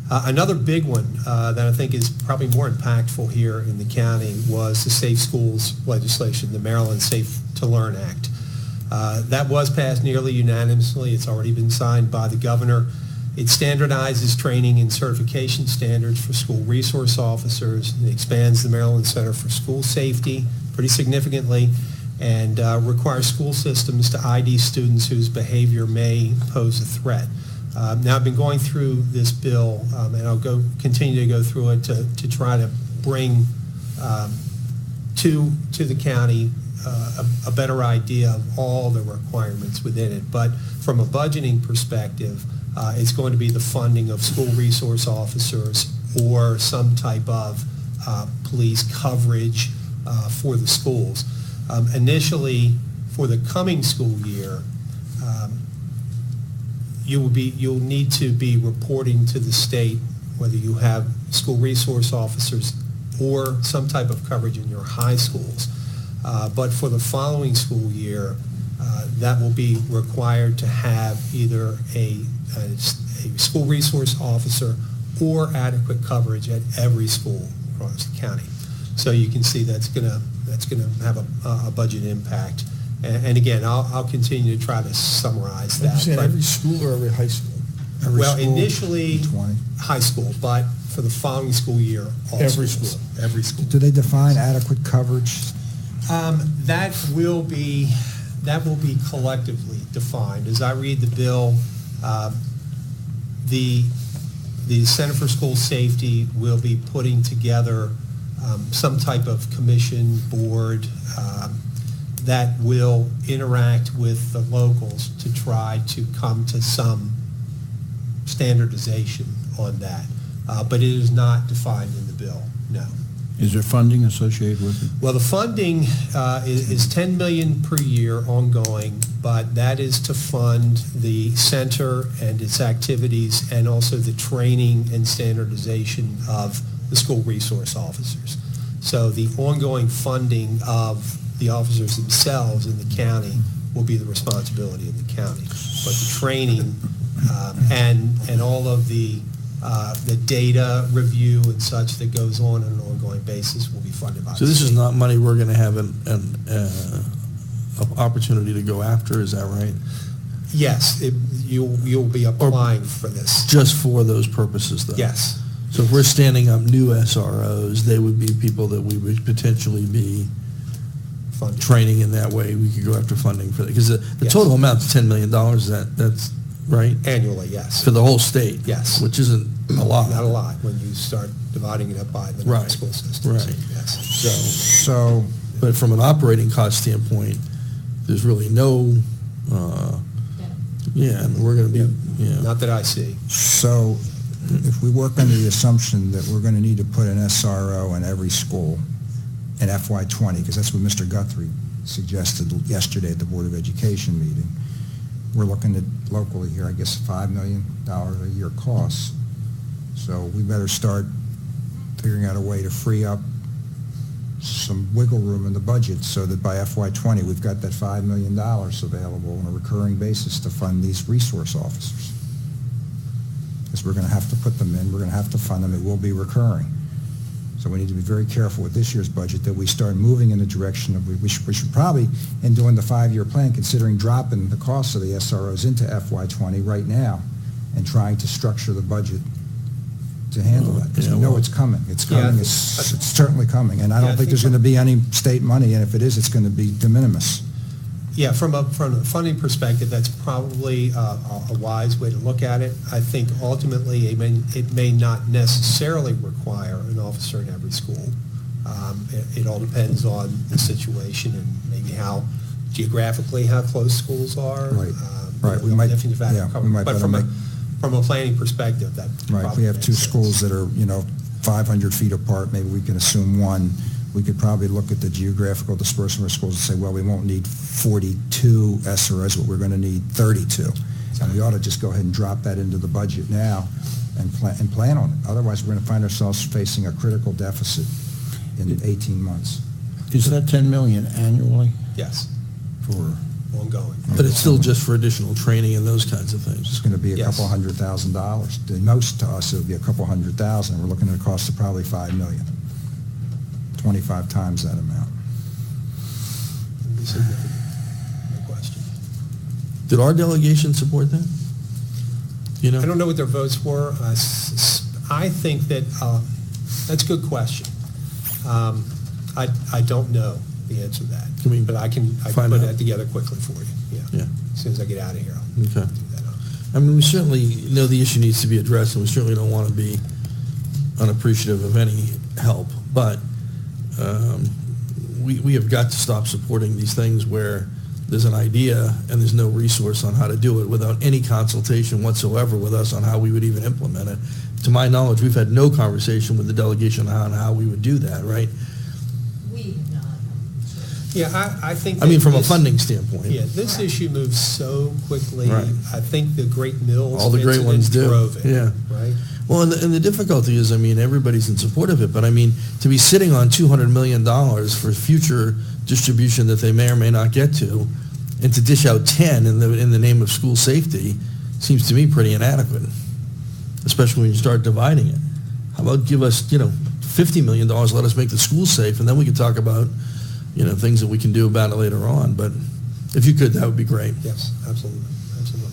Another big one that I think is probably more impactful here in the county was the Safe Schools legislation, the Maryland Safe to Learn Act. That was passed nearly unanimously. It's already been signed by the governor. It standardizes training and certification standards for school resource officers. It expands the Maryland Center for School Safety pretty significantly, and requires school systems to ID students whose behavior may pose a threat. Now, I've been going through this bill, and I'll continue to go through it to try to bring to the county a better idea of all the requirements within it. But from a budgeting perspective, it's going to be the funding of school resource officers or some type of police coverage for the schools. Initially, for the coming school year, you'll need to be reporting to the state whether you have school resource officers or some type of coverage in your high schools. But for the following school year, that will be required to have either a school resource officer or adequate coverage at every school across the county. So you can see that's going to have a budget impact. And again, I'll continue to try to summarize that. Did you say every school or every high school? Every school, initially 20. High school, but for the following school year, all every schools. School. Every school. Do they define adequate coverage? That will be collectively defined. As I read the bill, the Center for School Safety will be putting together some type of commission board that will interact with the locals to try to come to some standardization on that. But it is not defined in the bill, no. Is there funding associated with it? Well, the funding is $10 million per year ongoing, but that is to fund the center and its activities and also the training and standardization of the school resource officers. So the ongoing funding of the officers themselves in the county will be the responsibility of the county. But the training and all of the data review and such that goes on an ongoing basis will be funded by the So this state. is not money we're going to have an opportunity to go after, is that right? Yes, you'll be applying for this. Just for those purposes, though? Yes. So if we're standing up new SROs, they would be people that we would potentially be Funded. training in that way. We could go after funding for that. Because the Yes. total amount is $10 million, that's right? Annually, yes. For the whole state? Yes. Which isn't a lot. Not a lot when you start dividing it up by the Right. school systems. Right. Yes. So, But from an operating cost standpoint, there's really no, we're going to be, Not that I see. so if we work under the assumption that we're going to need to put an SRO in every school in FY20, because that's what Mr. Guthrie suggested yesterday at the Board of Education meeting, we're looking at locally here, I guess, $5 million a year costs. So we better start figuring out a way to free up some wiggle room in the budget so that by FY20 we've got that $5 million available on a recurring basis to fund these resource officers. Because we're going to have to put them in, we're going to have to fund them, it will be recurring. So we need to be very careful with this year's budget that we start moving in the direction of, we should probably, in doing the 5-year plan, considering dropping the costs of the SROs into FY20 right now and trying to structure the budget to handle that. Because we know it's coming. It's coming. Yeah. It's certainly coming. And I don't think there's going to be any state money, and if it is, it's going to be de minimis. Yeah, from a funding perspective, that's probably a wise way to look at it. I think ultimately it may not necessarily require an officer in every school. It all depends on the situation and maybe how geographically how close schools are. Right. Right. We might. But from a planning perspective, that right. If we have two schools that are 500 feet apart, maybe we can assume one. We could probably look at the geographical dispersion of schools and say, well, we won't need 42 SROs, but we're going to need 32. And we ought to just go ahead and drop that into the budget now and plan on it. Otherwise, we're going to find ourselves facing a critical deficit in 18 months. Is that $10 million annually? Yes. For ongoing. But it's still just for additional training and those kinds of It's things. going to be a Yes. couple $100,000. The most to us, it would be a couple $100,000. We're looking at a cost of probably $5 million, 25 times that amount. It'd be significant, no question. Did our delegation support that? You know? I don't know what their votes were. I think that, that's a good question. I don't know the answer to that. Can we But I can find put out? that together quickly for you, Yeah. As soon as I get out of here, I'll Okay. do that. I mean, we certainly know the issue needs to be addressed, and we certainly don't want to be unappreciative of any help, but we have got to stop supporting these things where there's an idea and there's no resource on how to do it without any consultation whatsoever with us on how we would even implement it. To my knowledge, we've had no conversation with the delegation on how we would do that, right? We have not. Yeah, I think. I mean, that from a this- funding standpoint. Yeah, this issue moves so quickly. Right. I think the great mills. All the great incident ones do. drove it, Yeah. Right? Well, and the difficulty is, I mean, everybody's in support of it, but I mean, to be sitting on $200 million for future distribution that they may or may not get to, and to dish out 10 in the name of school safety, seems to me pretty inadequate, especially when you start dividing it. How about give us, $50 million, let us make the schools safe, and then we can talk about, things that we can do about it later on. But if you could, that would be great. Yes, absolutely, absolutely.